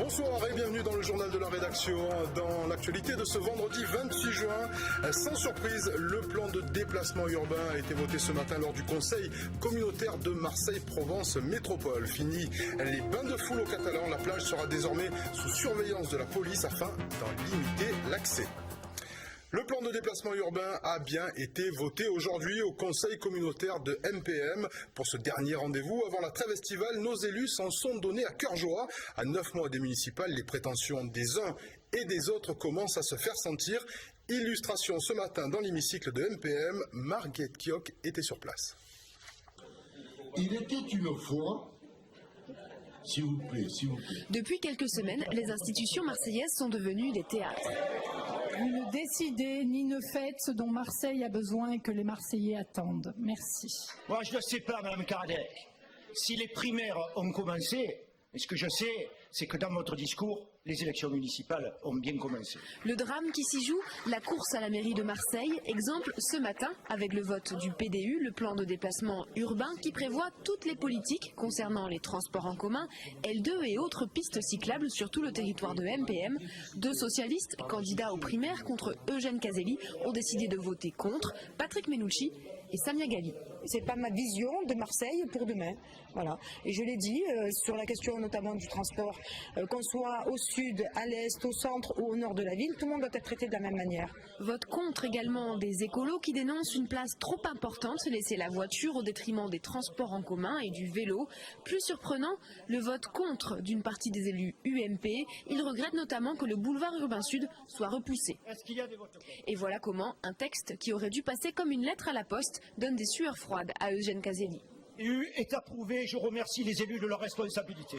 Bonsoir et bienvenue dans le journal de la rédaction. Dans l'actualité de ce vendredi 26 juin, sans surprise, le plan de déplacement urbain a été voté ce matin lors du conseil communautaire de Marseille-Provence Métropole. Fini les bains de foule au Catalan, la plage sera désormais sous surveillance de la police afin d'en limiter l'accès. Le plan de déplacement urbain a bien été voté aujourd'hui au conseil communautaire de MPM. Pour ce dernier rendez-vous, avant la trêve estivale, nos élus s'en sont donnés à cœur joie. À 9 mois des municipales, les prétentions des uns et des autres commencent à se faire sentir. Illustration ce matin dans l'hémicycle de MPM, Marguerite Kioch était sur place. Il était une fois... S'il vous plaît. Depuis quelques semaines, les institutions marseillaises sont devenues des théâtres. Vous ne décidez ni ne faites ce dont Marseille a besoin et que les Marseillais attendent. Merci. Moi, je ne sais pas, Mme Kardec. Si les primaires ont commencé, et ce que je sais, c'est que dans votre discours, les élections municipales ont bien commencé. Le drame qui s'y joue, la course à la mairie de Marseille, exemple ce matin avec le vote du PDU, le plan de déplacement urbain qui prévoit toutes les politiques concernant les transports en commun, L2 et autres pistes cyclables sur tout le territoire de MPM. Deux socialistes, candidats aux primaires contre Eugène Caselli, ont décidé de voter contre, Patrick Menucci et Samia Ghali. C'est pas ma vision de Marseille pour demain. Voilà. Et je l'ai dit, sur la question notamment du transport, qu'on soit au sud, à l'est, au centre ou au nord de la ville, tout le monde doit être traité de la même manière. Vote contre également des écolos qui dénoncent une place trop importante laissée la voiture au détriment des transports en commun et du vélo. Plus surprenant, le vote contre d'une partie des élus UMP. Ils regrettent notamment que le boulevard urbain sud soit repoussé. Et voilà comment un texte qui aurait dû passer comme une lettre à la poste donne des sueurs froides à Eugène Caselli. EU est approuvé, je remercie les élus de leur responsabilité.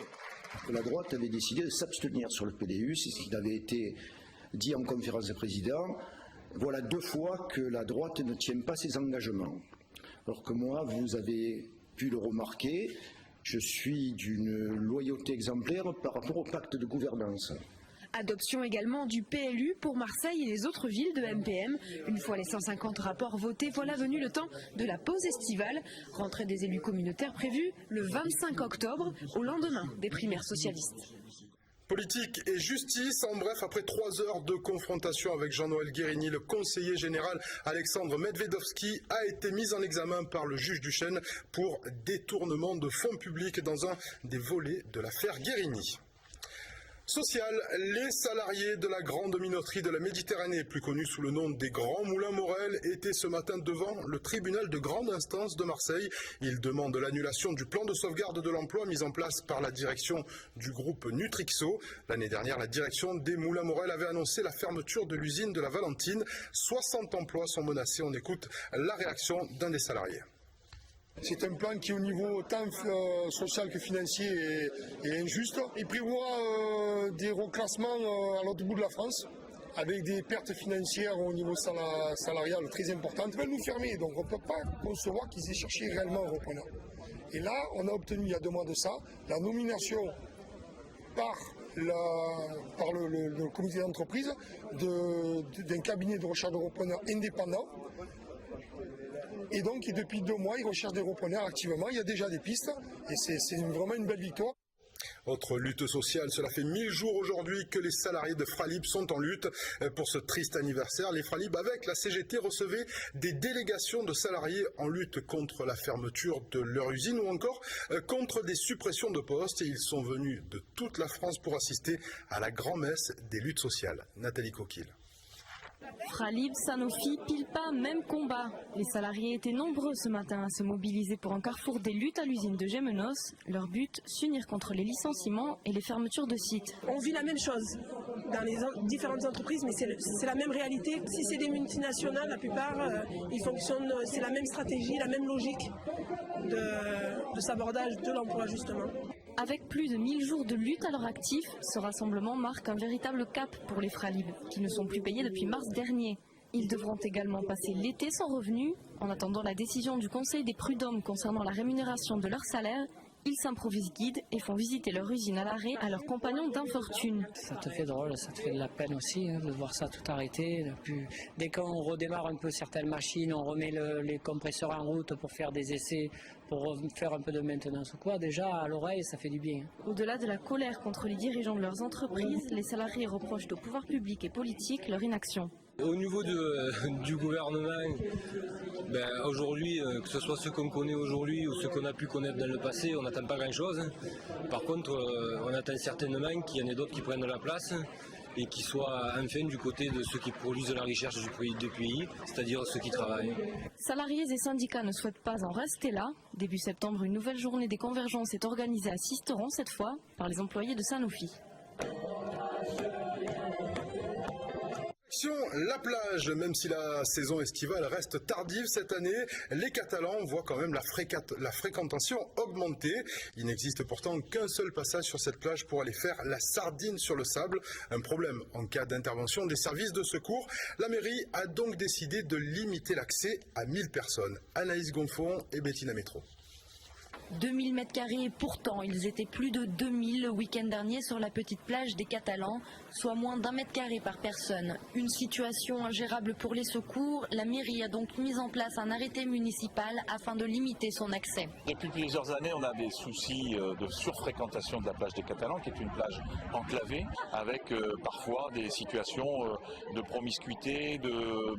La droite avait décidé de s'abstenir sur le PDU, c'est ce qui avait été dit en conférence des présidents. Voilà 2 fois que la droite ne tient pas ses engagements. Alors que moi, vous avez pu le remarquer, je suis d'une loyauté exemplaire par rapport au pacte de gouvernance. Adoption également du PLU pour Marseille et les autres villes de MPM. Une fois les 150 rapports votés, voilà venu le temps de la pause estivale. Rentrée des élus communautaires prévue le 25 octobre, au lendemain des primaires socialistes. Politique et justice, en bref, après 3 heures de confrontation avec Jean-Noël Guérini, le conseiller général Alexandre Medvedovski a été mis en examen par le juge Duchesne pour détournement de fonds publics dans un des volets de l'affaire Guérini. Social, les salariés de la grande minoterie de la Méditerranée, plus connus sous le nom des Grands Moulins Morel, étaient ce matin devant le tribunal de grande instance de Marseille. Ils demandent l'annulation du plan de sauvegarde de l'emploi mis en place par la direction du groupe Nutrixo. L'année dernière, la direction des Moulins Morel avait annoncé la fermeture de l'usine de la Valentine. 60 emplois sont menacés. On écoute la réaction d'un des salariés. C'est un plan qui, au niveau tant social que financier, est injuste. Il prévoit des reclassements à l'autre bout de la France, avec des pertes financières au niveau salarial très importantes. Ils veulent nous fermer, donc on ne peut pas concevoir qu'ils aient cherché réellement un repreneur. Et là, on a obtenu, il y a 2 mois de ça, la nomination par le comité d'entreprise d'un cabinet de recherche de repreneurs indépendant. Et donc, depuis 2 mois, ils recherchent des repreneurs activement. Il y a déjà des pistes et c'est vraiment une belle victoire. Autre lutte sociale, cela fait 1000 jours aujourd'hui que les salariés de Fralib sont en lutte pour ce triste anniversaire. Les Fralib, avec la CGT, recevaient des délégations de salariés en lutte contre la fermeture de leur usine ou encore contre des suppressions de postes. Et ils sont venus de toute la France pour assister à la grand-messe des luttes sociales. Nathalie Coquille. Fralib, Sanofi, Pilpa, même combat. Les salariés étaient nombreux ce matin à se mobiliser pour un carrefour des luttes à l'usine de Gémenos. Leur but, s'unir contre les licenciements et les fermetures de sites. On vit la même chose dans les différentes entreprises, mais c'est la même réalité. Si c'est des multinationales, la plupart, ils fonctionnent, c'est la même stratégie, la même logique de sabordage de l'emploi justement. Avec plus de 1000 jours de lutte à leur actif, ce rassemblement marque un véritable cap pour les Fralib, qui ne sont plus payés depuis mars dernier. Ils devront également passer l'été sans revenu. En attendant la décision du Conseil des prud'hommes concernant la rémunération de leur salaire, Ils s'improvisent guides et font visiter leur usine à l'arrêt à leurs compagnons d'infortune. Ça te fait drôle, ça te fait de la peine aussi de voir ça tout arrêter. Dès qu'on redémarre un peu certaines machines, on remet les compresseurs en route pour faire des essais, pour faire un peu de maintenance ou quoi. Déjà à l'oreille, ça fait du bien. Au-delà de la colère contre les dirigeants de leurs entreprises, les salariés reprochent au pouvoir public et politique leur inaction. Au niveau du gouvernement, aujourd'hui, que ce soit ceux qu'on connaît aujourd'hui ou ceux qu'on a pu connaître dans le passé, on n'attend pas grand-chose. Par contre, on attend certainement qu'il y en ait d'autres qui prennent la place et qui soient enfin du côté de ceux qui produisent la recherche du pays, c'est-à-dire ceux qui travaillent. Salariés et syndicats ne souhaitent pas en rester là. Début septembre, une nouvelle journée des convergences est organisée à Sisteron, cette fois par les employés de Sanofi. La plage, même si la saison estivale reste tardive cette année, les Catalans voient quand même la fréquentation augmenter. Il n'existe pourtant qu'un seul passage sur cette plage pour aller faire la sardine sur le sable. Un problème en cas d'intervention des services de secours. La mairie a donc décidé de limiter l'accès à 1000 personnes. Anaïs Gonfon et Bettina Métro. 2000 m², pourtant ils étaient plus de 2000 le week-end dernier sur la petite plage des Catalans, soit moins d'1 m² par personne. Une situation ingérable pour les secours, la mairie a donc mis en place un arrêté municipal afin de limiter son accès. Depuis plusieurs années, on a des soucis de surfréquentation de la plage des Catalans, qui est une plage enclavée, avec parfois des situations de promiscuité, de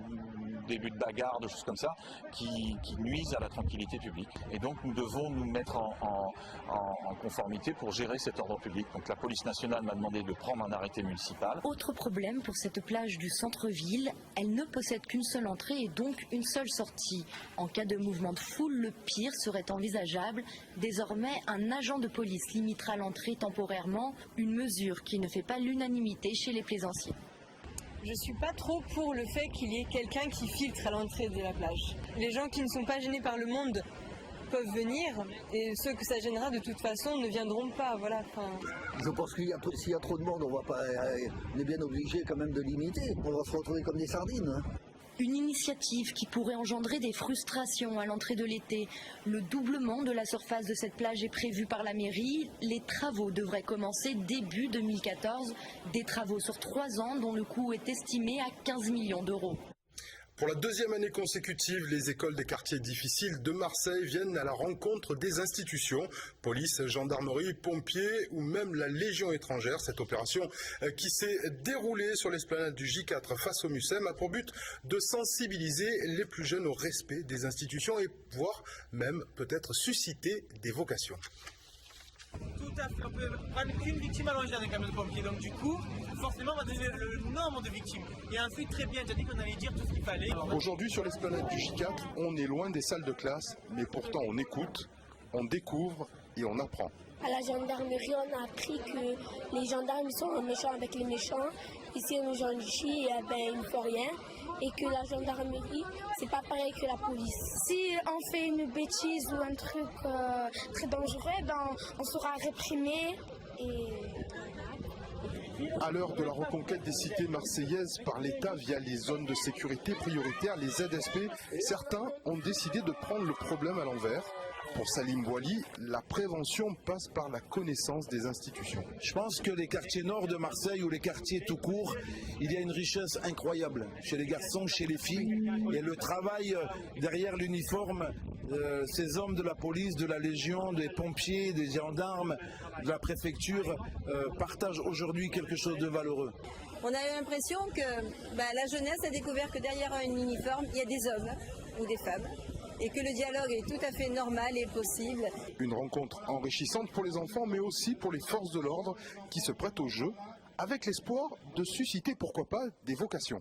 début de bagarre, de choses comme ça, qui nuisent à la tranquillité publique. Et donc nous devons nous mettre en conformité pour gérer cet ordre public. Donc la police nationale m'a demandé de prendre un arrêté municipal. Autre problème pour cette plage du centre-ville, elle ne possède qu'une seule entrée et donc une seule sortie. En cas de mouvement de foule, le pire serait envisageable. Désormais, un agent de police limitera l'entrée temporairement, une mesure qui ne fait pas l'unanimité chez les plaisanciers. Je ne suis pas trop pour le fait qu'il y ait quelqu'un qui filtre à l'entrée de la plage. Les gens qui ne sont pas gênés par le monde peuvent venir et ceux que ça gênera de toute façon ne viendront pas. Voilà. Je pense qu'il s'il y a trop de monde, on est bien obligé quand même de limiter. On va se retrouver comme des sardines. Une initiative qui pourrait engendrer des frustrations à l'entrée de l'été. Le doublement de la surface de cette plage est prévu par la mairie. Les travaux devraient commencer début 2014. Des travaux sur 3 ans dont le coût est estimé à 15 millions d'euros. Pour la deuxième année consécutive, les écoles des quartiers difficiles de Marseille viennent à la rencontre des institutions, police, gendarmerie, pompiers ou même la Légion étrangère. Cette opération qui s'est déroulée sur l'esplanade du J4 face au MUSEM a pour but de sensibiliser les plus jeunes au respect des institutions et voire même peut-être susciter des vocations. Tout à fait, on peut prendre qu'une victime allongée dans un camion de pompiers, donc du coup, forcément on va donner le nombre de victimes. Et ensuite, très bien, tu as dit qu'on allait dire tout ce qu'il fallait. Aujourd'hui sur l'esplanade du J4, on est loin des salles de classe, mais pourtant on écoute, on découvre et on apprend. À la gendarmerie, on a appris que les gendarmes sont méchants avec les méchants. Ici, on est gentils, ils ne font rien. Et que la gendarmerie, c'est pas pareil que la police. Si on fait une bêtise ou un truc très dangereux, on sera réprimé À l'heure de la reconquête des cités marseillaises par l'État via les zones de sécurité prioritaires, les ZSP, certains ont décidé de prendre le problème à l'envers. Pour Salim Bouali, la prévention passe par la connaissance des institutions. Je pense que les quartiers nord de Marseille ou les quartiers tout court, il y a une richesse incroyable chez les garçons, chez les filles. Et le travail derrière l'uniforme, ces hommes de la police, de la Légion, des pompiers, des gendarmes, de la préfecture, partagent aujourd'hui quelque chose de valeureux. On a l'impression que la jeunesse a découvert que derrière un uniforme, il y a des hommes ou des femmes. Et que le dialogue est tout à fait normal et possible. Une rencontre enrichissante pour les enfants, mais aussi pour les forces de l'ordre qui se prêtent au jeu, avec l'espoir de susciter, pourquoi pas, des vocations.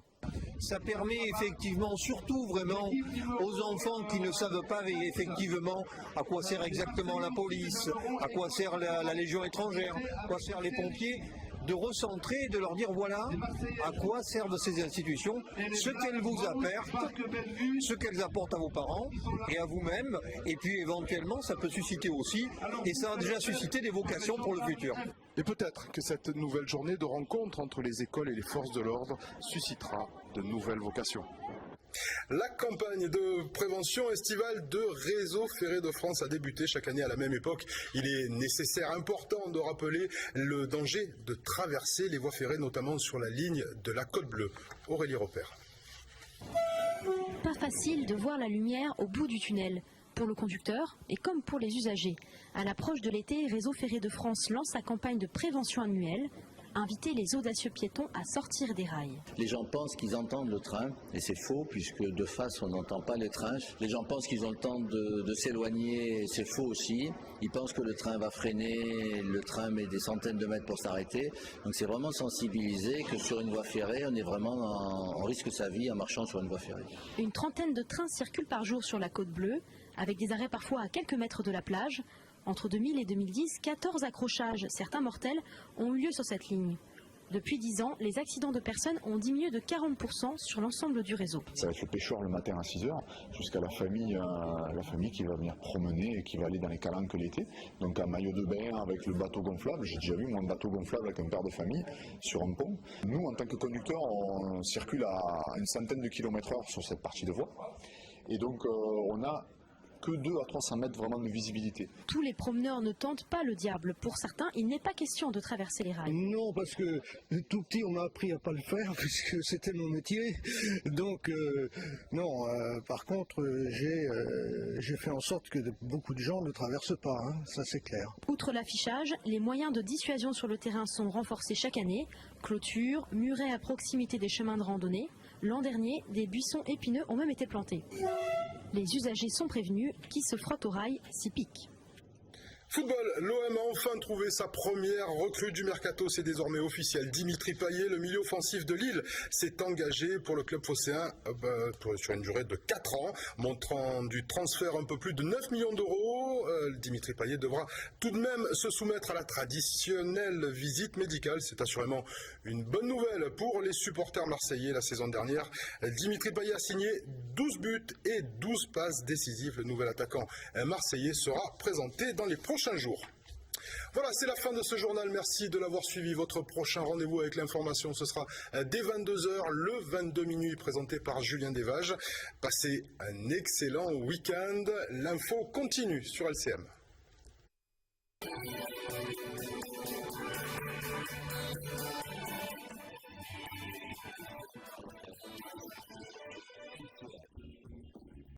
Ça permet effectivement, surtout vraiment, aux enfants qui ne savent pas effectivement à quoi sert exactement la police, à quoi sert la Légion étrangère, à quoi servent les pompiers, de recentrer, de leur dire voilà à quoi servent ces institutions, ce qu'elles vous apportent, ce qu'elles apportent à vos parents et à vous-même, et puis éventuellement ça peut susciter aussi, et ça a déjà suscité des vocations pour le futur. Et peut-être que cette nouvelle journée de rencontre entre les écoles et les forces de l'ordre suscitera de nouvelles vocations. La campagne de prévention estivale de Réseau Ferré de France a débuté chaque année à la même époque. Il est nécessaire, important de rappeler le danger de traverser les voies ferrées, notamment sur la ligne de la Côte Bleue. Aurélie Repère. Pas facile de voir la lumière au bout du tunnel. Pour le conducteur et comme pour les usagers. À l'approche de l'été, Réseau Ferré de France lance sa campagne de prévention annuelle. Inviter les audacieux piétons à sortir des rails. Les gens pensent qu'ils entendent le train, et c'est faux, puisque de face on n'entend pas les trains. Les gens pensent qu'ils ont le temps de s'éloigner, et c'est faux aussi. Ils pensent que le train va freiner, le train met des centaines de mètres pour s'arrêter. Donc c'est vraiment sensibiliser que sur une voie ferrée, on est vraiment on risque sa vie en marchant sur une voie ferrée. Une trentaine de trains circulent par jour sur la Côte Bleue, avec des arrêts parfois à quelques mètres de la plage. Entre 2000 et 2010, 14 accrochages, certains mortels, ont eu lieu sur cette ligne. Depuis 10 ans, les accidents de personnes ont diminué de 40% sur l'ensemble du réseau. Ça va être le pêcheur le matin à 6 h jusqu'à la famille qui va venir promener et qui va aller dans les calanques l'été. Donc en maillot de bain avec le bateau gonflable. J'ai déjà vu mon bateau gonflable avec un père de famille sur un pont. Nous, en tant que conducteurs, on circule à une centaine de kilomètres/heure sur cette partie de voie. Et donc on a que 200 à 300 mètres vraiment de visibilité. Tous les promeneurs ne tentent pas le diable. Pour certains, il n'est pas question de traverser les rails. Non, parce que tout petit, on m'a appris à pas le faire, puisque c'était mon métier. Donc, non, par contre, j'ai fait en sorte que beaucoup de gens ne traversent pas, hein, ça c'est clair. Outre l'affichage, les moyens de dissuasion sur le terrain sont renforcés chaque année. Clôtures, murets à proximité des chemins de randonnée. L'an dernier, des buissons épineux ont même été plantés. Les usagers sont prévenus, qui se frottent au rail s'y piquent. Football, l'OM a enfin trouvé sa première recrue du mercato, c'est désormais officiel. Dimitri Payet, le milieu offensif de Lille, s'est engagé pour le club phocéen sur une durée de 4 ans, montrant du transfert un peu plus de 9 millions d'euros. Dimitri Payet devra tout de même se soumettre à la traditionnelle visite médicale. C'est assurément une bonne nouvelle pour les supporters marseillais. La saison dernière, Dimitri Payet a signé 12 buts et 12 passes décisives. Le nouvel attaquant marseillais sera présenté dans les prochains jours. Voilà, c'est la fin de ce journal. Merci de l'avoir suivi. Votre prochain rendez-vous avec l'information, ce sera dès 22 h, le 22 minuit, présenté par Julien Desvages. Passez un excellent week-end. L'info continue sur LCM.